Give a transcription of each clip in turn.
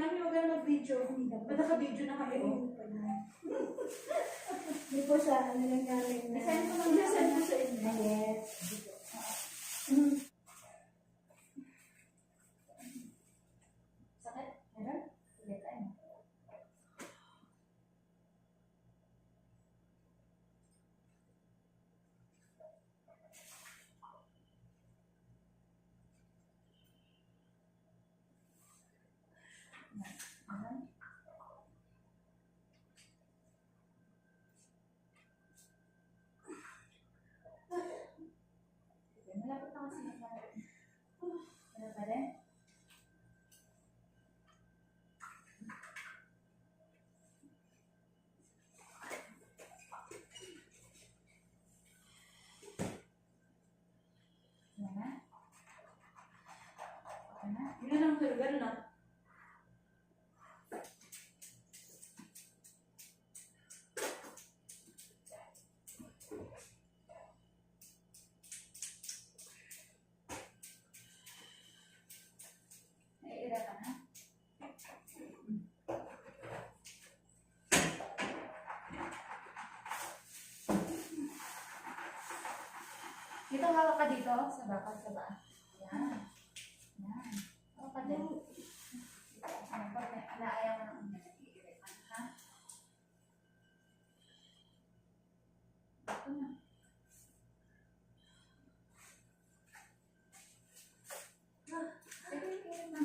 Mami, huwag ka na mag-video. Ba't naka-video na kayo? Hindi po sa ano lang namin na... Send ko lang. Send ko sa inyo. Yes. Sakit? Meron? Sige tayo. Malapit na kasi natin. Ano pa rin? Ano na? Ano na? Yun lang sir, gano'n na. Naiira ka na? Dito, hawak ka dito, sa bakal, sa baa. Yan. Yan. Hawak ka din. Naayaw mo ng naiiritan, ha? Ito na. Sige, sige na.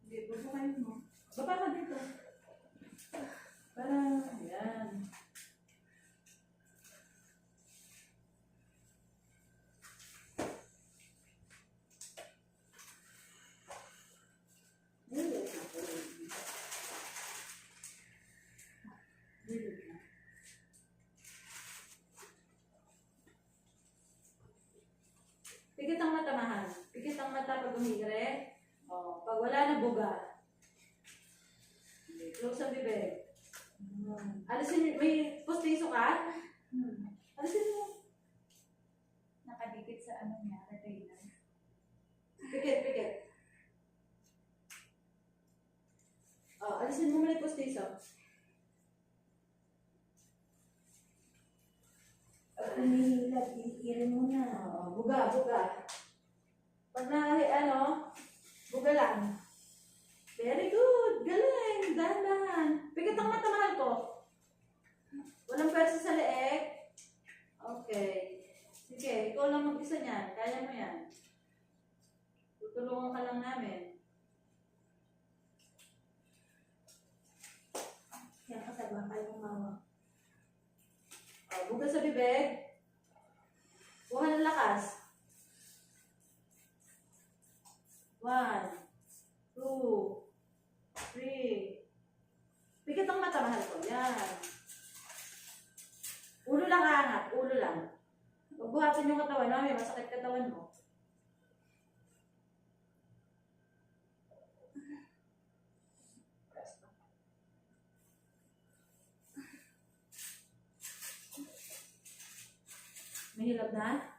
Hindi, bubukayin mo. Baba ka dito. Para, yan. Pikit ang mata, mahal. Pikit ang mata pag umigre. O, pag wala na buga. Close ang bibig. Alisin, may postiso ka? Alisin mo. Nakadikit sa ano niya, retainer. Pikit, pikit. O, alisin mo muna yung postiso. Humihilap, iirin mo na. Oo, buga, buga. Pag buga lang. Very good. Galing. Dahan-dahan. Pikit ang mata, mahal ko. Walang pwersa sa leeg. Okay. Sige, ikaw lang mag-isa niyan. Kaya mo yan. Tutulungan ka lang namin. Yan ka sa bakal ng mawak. Buga sa bibig. Buha ng lakas. 1, 2, 3. Pikit ang mata, mahal ko. Yan. Ulo lang angat. Ulo lang. Huwag buhatin yung katawan. Mami, masakit katawan mo. Mahilap na?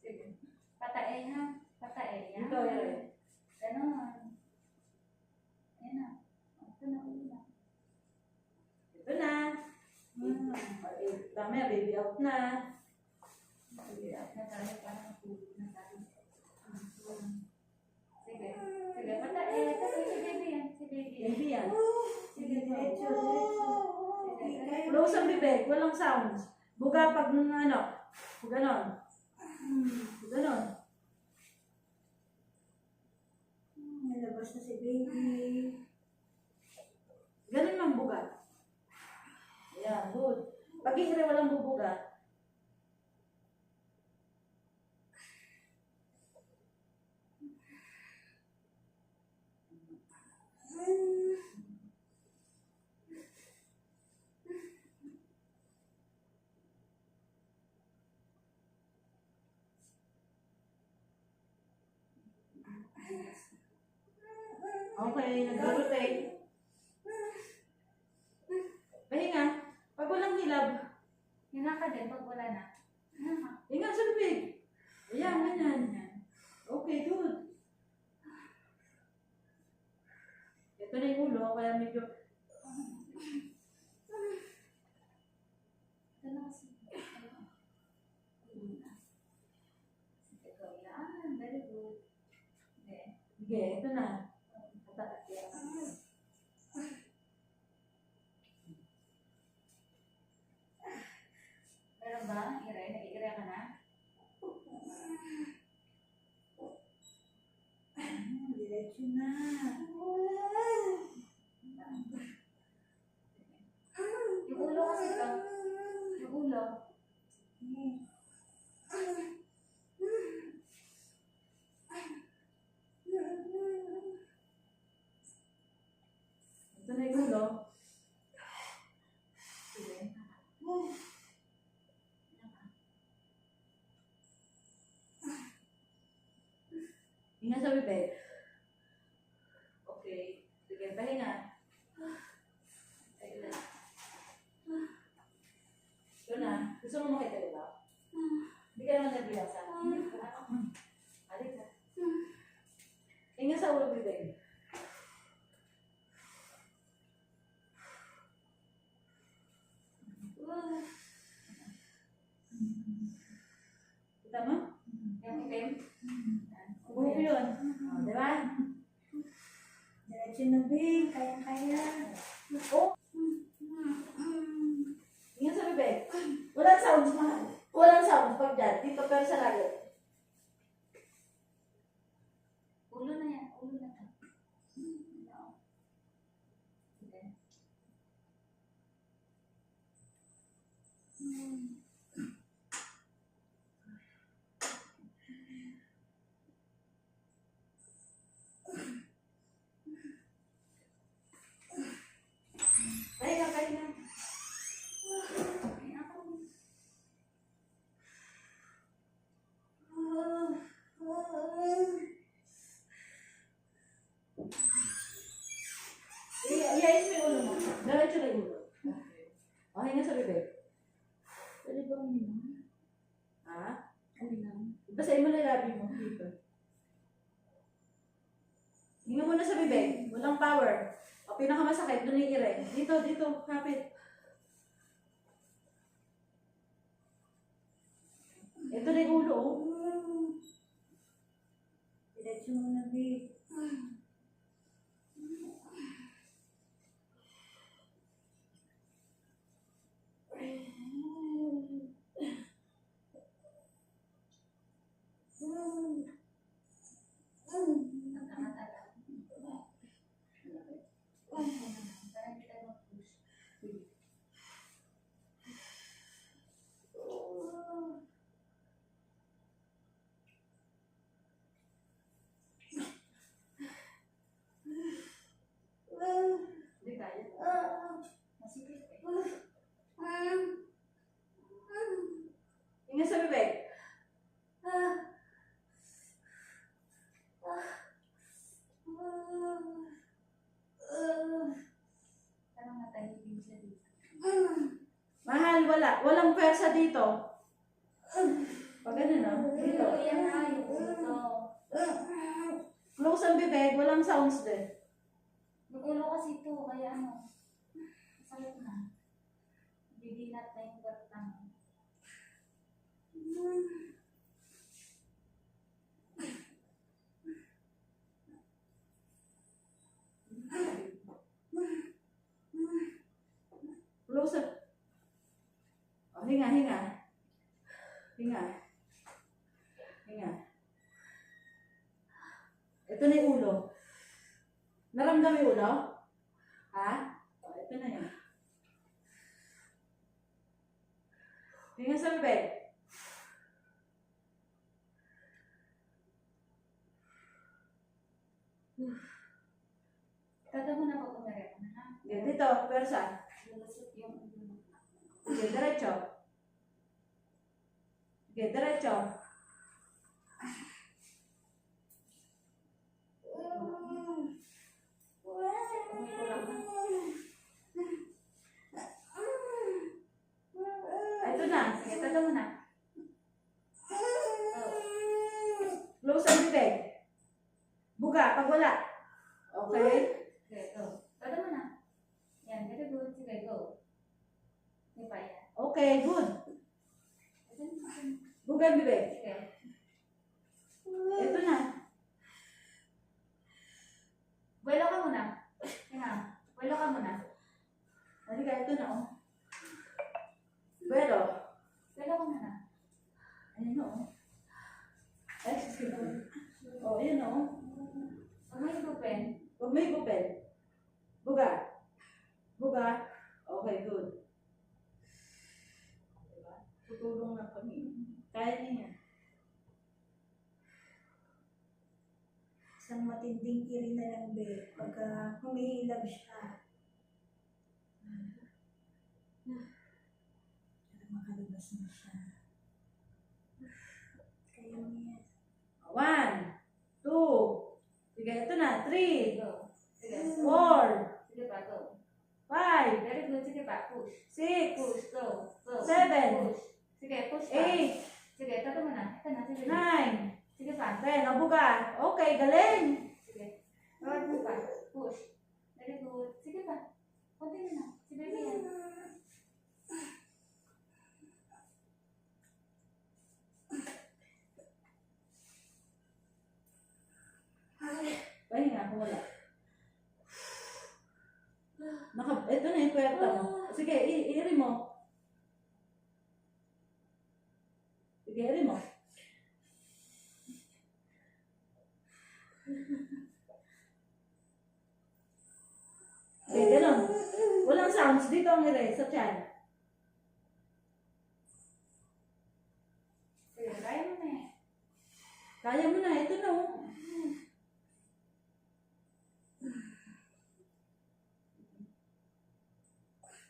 Sige. Patae ha? Patae. Yan. Ito, yan. Ganon. Ayan na. Ito na ulo. Ito na. Dami, baby out na. Sige, at na tayo para matulog na tayo. Sige. Sige, patae. Patae si baby yan. Si baby yan. Baby yan. Sige, diretso, diretso. Sige, Close ang bibig. Walang sounds. Buga pag ganon. Ganon. Nalabas na si baby. Ganon mang buga. Ayan, good. Pag ihire walang bubuga. Okay, nag-rotate. ka din pag wala na. Hinga sa bibig. Ayan, ganyan. Okay, good. Ito na yung ulo, kaya medyo... Ito na kasi. Ito, yan. Very good. Okay. Sige, ito na. Meron ba? Ire? Nag-ire ka na? Diretso na. Yung ulo kasi ito. Yung ulo. Ito na yung ulo. Sige. Hinga sa bibig. Okay. Sige, pahinga. Ayun na. Ito na. Gusto mo makita, di ba? Hindi ka naman nagbiasa. Alik na. Hinga sa ulo bibig. Kita mo? Yung itim. Buko yun. O, di ba? Diretso na, babe. Kaya-kaya. Oh! Hinga sa bibig. Walang sounds, mahal. Walang sounds pag dyan. Dito pero sa lagot. Ulo na yan. Ulo na to. Sige. Pahinga, pahinga. Ay, ako. Iayos mo yung ulo mo. Diretso na yung ulo. O, hinga sa bibig. Pwede ba uminom? Ha? Uminom. Basahin mo na labi mo. Dito. Hinga muna sa bibig. Walang power. O, pinakamasakit. Doon yung ire. Dito, dito. Kapit. Ito na yung ulo. Oh. Diretso mo na, babe. Nagkamatagal. Parang kita mag-push. Hindi kaya. Masikip eh. Hinga sa bibig. Parang natahibin siya dito. Mahal, wala. Walang pwersa dito. Pag ano na. Dito. Yan na yung ulo. Close ang bibig. Walang sounds din. Yung ulo kasi ito, kaya ano, sakit na. Bibinat na yung batang. Close ang... O, hinga, hinga. Hinga. Hinga. Ito na yung ulo. Naramdam yung ulo? Ha? O, ito na yun. Hinga sa bibig. Kada mo na pag umarep na ha. Okay, dito, pwersa. Lulusot yung ulo. Okay, diretso. Okay, diretso. Umikulang na. Ito na. Todo mo na. Oh. Close ang bibig. Buga, pag wala. Okay? Okay, go. Todo mo na. Yan, very good. Sige, go. Sige pa yan. Okay, good. Buga ang bibig. Sige. Ito na. Buelo ka muna. Tingnan. Buelo ka muna. Halika, ito na, oh. Pero, Buelo ka muna. ayun na, oh. Ay, sige. Oh, ayun na, oh. Huwag mo higupin. Huwag may gupin. Buga. Buga. Okay, good. Diba? Tutulong na kami. Kaya niya. Isang matinding iri na lang, be. Pagka humihilab siya. Para makalabas na siya. Kaya niya. 1, 2, sige, ito na, 3, Go. Sige. 4, Sige pa, go. 5, Very good. Sige pa, push. 6, Push, go. Go. 7, Push. Sige, push pa. 8, Sige, tato mo na. Ito na, sige. 9, Sige pa. 10, o buga. Okay, galing. Sige. Forward mo pa. Push. Very good. Sige pa. Continue na. Si baby yan. Pahinga kung wala. Ito na yung puwerta mo. Sige, iri mo. Sige, iri mo. Okay, ganun. Walang sounds. Dito ang iri, sa tiyan. Sige, kaya mo na eh. Kaya mo na, ito na, oh.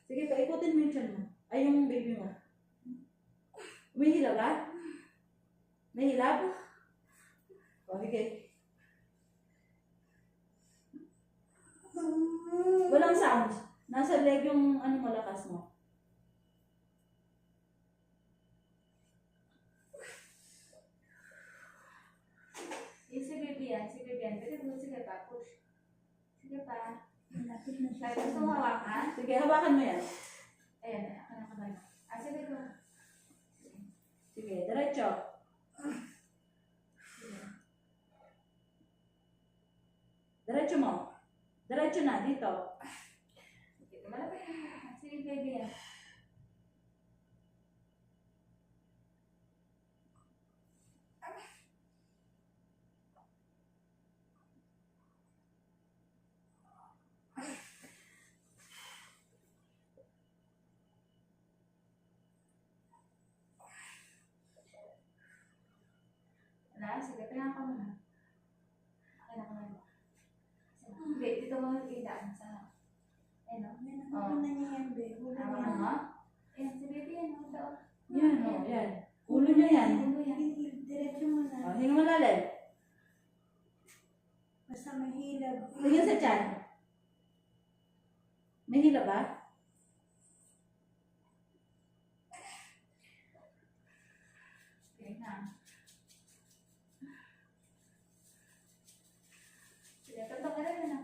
Sige, paikutin mo yung tiyan mo. Ay, yung baby mo. Umihilab ba? May hilab? O, sige. Walang sound. Nasa leg yung ano malakas mo. Si baby yan. Si baby yan. Very good. Sige pa, push. Sige pa. Malapit na siya. Kaya gusto mo hawakan? Sige, hawakan mo yan. Ayan, ako na kamay. Sige, go. Sige, diretso. Sige. Diretso mo. Diretso na, dito. Sige, malapit na. Sige, baby yan. Wala, sige, tingnan ka muna. Okay na kamay mo. Sige, hindi, dito mo ilaan sa... Ayun, o. Ano na niya yan, be? Wala Tama na. mo? Ayan, si baby yan, o. Ito, o. Yan, o, yan. Ulo niya yan. Ulo yan. Diretso mo na. O, hinga malalim. Basta mahilab. Tingnan sa tiyan. May hila ba? Okay na. Sige, tato ka rin na.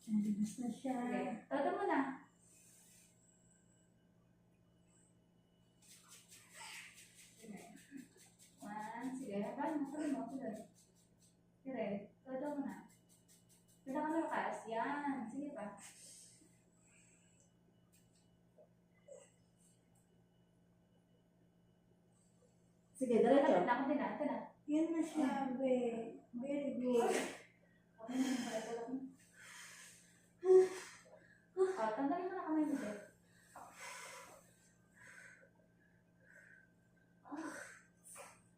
Nalabas na siya. Sige, tato mo na. Sige. One, sige, hapan mo, tuloy mo, tuloy. Sige, tato mo na. Kita ka malakas, yan. Sige pa. Sige, diretso. Lapit na ako din na, ito na. Yan na siya, be. Very good. Okay na yung pala, tulog mo. Tanggalin mo na kamay mo, Beth.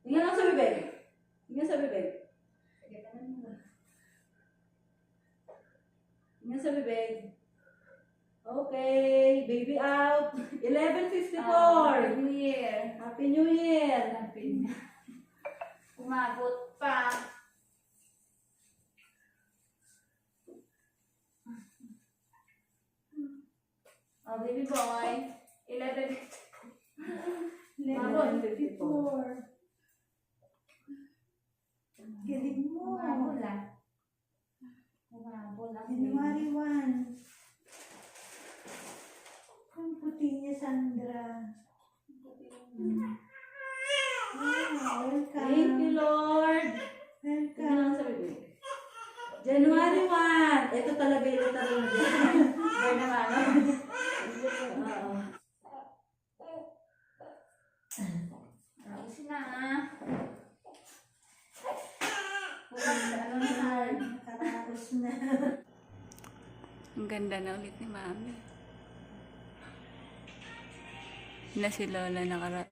Tingnan lang sa bibig. Tingnan sa bibig. Sige, tanggalin mo. Tingnan sa bibig. Okay, baby out. 11:54. New Year. Happy New Year. Happy na. Umabot pa. Oh, baby boy. 11:54. Galing mo. Umabol ah. Umabol ang January 1. Ang puti niya, Sandra. Welcome. Thank you, Lord. Ano Welcome. lang sabi ko? January 1. Ito talaga yung literal na January. Bird naman. Oo. Tapos na ah. Ano na? Nakaraos na. Ang ganda na ulit ni Mami. Na si Lola nakara